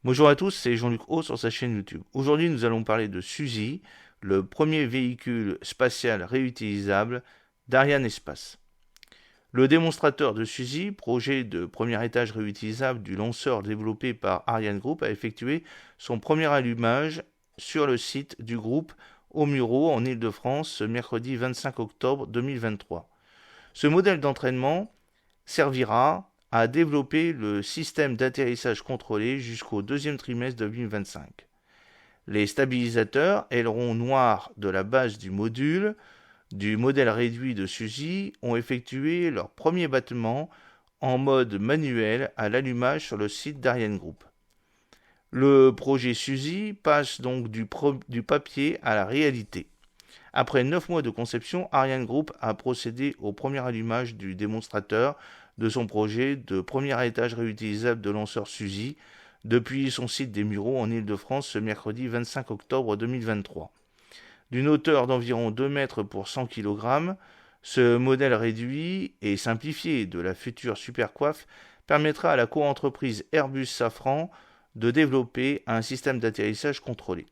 Bonjour à tous, c'est Jean-Luc Haut sur sa chaîne YouTube. Aujourd'hui, nous allons parler de Suzy, le premier véhicule spatial réutilisable d'Ariane Espace. Le démonstrateur de Suzy, projet de premier étage réutilisable du lanceur développé par Ariane Group, a effectué son premier allumage sur le site du groupe au Mureaux en Île-de-France ce mercredi 25 octobre 2023. Ce modèle d'entraînement servira à développer le système d'atterrissage contrôlé jusqu'au deuxième trimestre 2025. Les stabilisateurs ailerons noirs de la base du modèle réduit de Suzy ont effectué leur premier battement en mode manuel à l'allumage sur le site d'Ariane Group. Le projet Suzy passe donc du papier à la réalité. Après 9 mois de conception, Ariane Group a procédé au premier allumage du démonstrateur de son projet de premier étage réutilisable de lanceur Suzy depuis son site des Mureaux en Île-de-France ce mercredi 25 octobre 2023. D'une hauteur d'environ 2 mètres pour 100 kg, ce modèle réduit et simplifié de la future Supercoiffe permettra à la co-entreprise Airbus Safran de développer un système d'atterrissage contrôlé.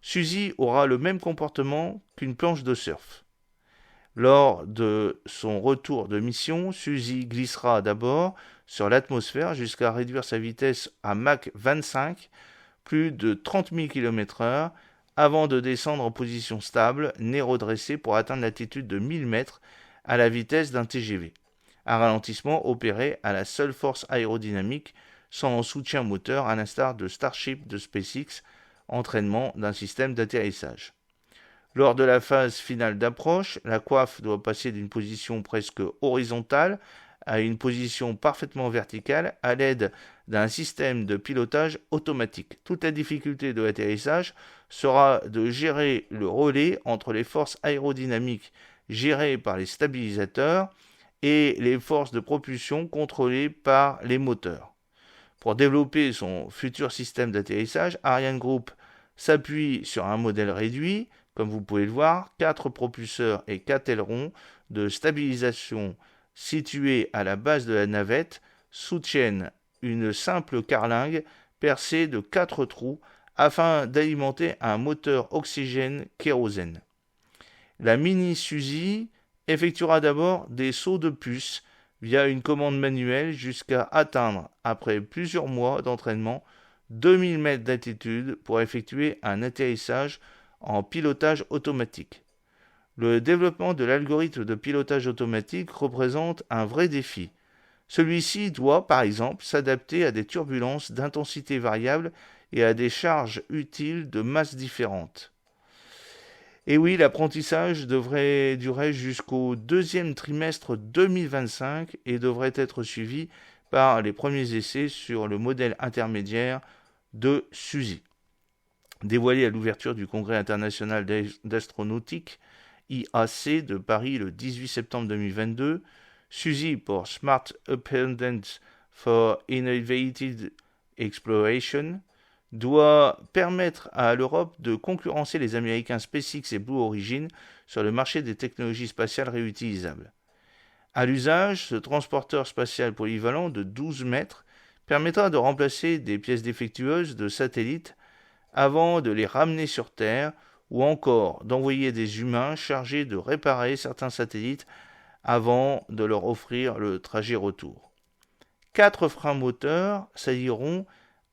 Suzy aura le même comportement qu'une planche de surf. Lors de son retour de mission, Suzy glissera d'abord sur l'atmosphère jusqu'à réduire sa vitesse à Mach 25, plus de 30 000 km/h, avant de descendre en position stable, nez redressé pour atteindre l'altitude de 1000 mètres à la vitesse d'un TGV. Un ralentissement opéré à la seule force aérodynamique, sans soutien moteur, à l'instar de Starship de SpaceX, entraînement d'un système d'atterrissage. Lors de la phase finale d'approche, la coiffe doit passer d'une position presque horizontale à une position parfaitement verticale à l'aide d'un système de pilotage automatique. Toute la difficulté de l'atterrissage sera de gérer le relais entre les forces aérodynamiques gérées par les stabilisateurs et les forces de propulsion contrôlées par les moteurs. Pour développer son futur système d'atterrissage, Ariane Group s'appuie sur un modèle réduit, comme vous pouvez le voir, 4 propulseurs et 4 ailerons de stabilisation situés à la base de la navette soutiennent une simple carlingue percée de 4 trous afin d'alimenter un moteur oxygène-kérosène. La Mini Suzy effectuera d'abord des sauts de puce via une commande manuelle jusqu'à atteindre, après plusieurs mois d'entraînement, 2000 mètres d'altitude pour effectuer un atterrissage en pilotage automatique. Le développement de l'algorithme de pilotage automatique représente un vrai défi. Celui-ci doit, par exemple, s'adapter à des turbulences d'intensité variable et à des charges utiles de masses différentes. Et oui, l'apprentissage devrait durer jusqu'au deuxième trimestre 2025 et devrait être suivi par les premiers essais sur le modèle intermédiaire de Suzy. Dévoilé à l'ouverture du Congrès international d'astronautique IAC de Paris le 18 septembre 2022, Suzy pour Smart Appendix for Innovative Exploration doit permettre à l'Europe de concurrencer les Américains SpaceX et Blue Origin sur le marché des technologies spatiales réutilisables. À l'usage, ce transporteur spatial polyvalent de 12 mètres permettra de remplacer des pièces défectueuses de satellites avant de les ramener sur Terre ou encore d'envoyer des humains chargés de réparer certains satellites avant de leur offrir le trajet retour. 4 freins moteurs s'allieront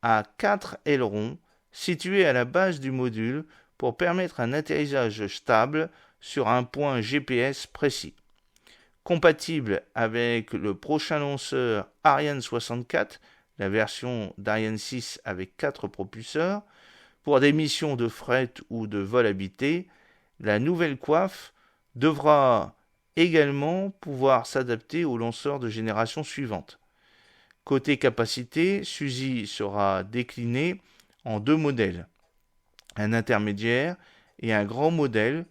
à 4 ailerons situés à la base du module pour permettre un atterrissage stable sur un point GPS précis. Compatible avec le prochain lanceur Ariane 64, la version d'Ariane 6 avec 4 propulseurs, pour des missions de fret ou de vol habité, la nouvelle coiffe devra également pouvoir s'adapter aux lanceurs de génération suivante. Côté capacité, Suzy sera déclinée en 2 modèles. Un intermédiaire et un grand modèle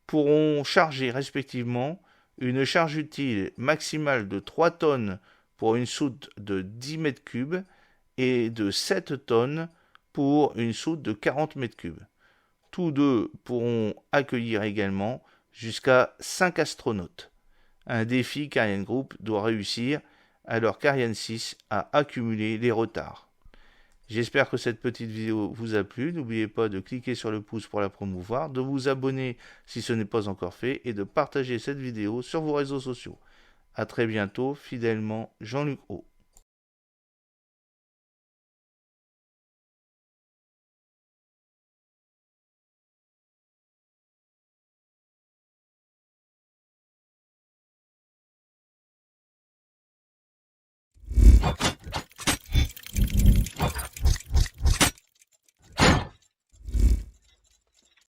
pourront charger respectivement une charge utile maximale de 3 tonnes pour une soute de 10 mètres cubes et de 7 tonnes pour une soute de 40 mètres cubes. Tous deux pourront accueillir également jusqu'à 5 astronautes. Un défi qu'Ariane Group doit réussir alors qu'Ariane 6 a accumulé les retards. J'espère que cette petite vidéo vous a plu. N'oubliez pas de cliquer sur le pouce pour la promouvoir, de vous abonner si ce n'est pas encore fait et de partager cette vidéo sur vos réseaux sociaux. A très bientôt, fidèlement, Jean-Luc O.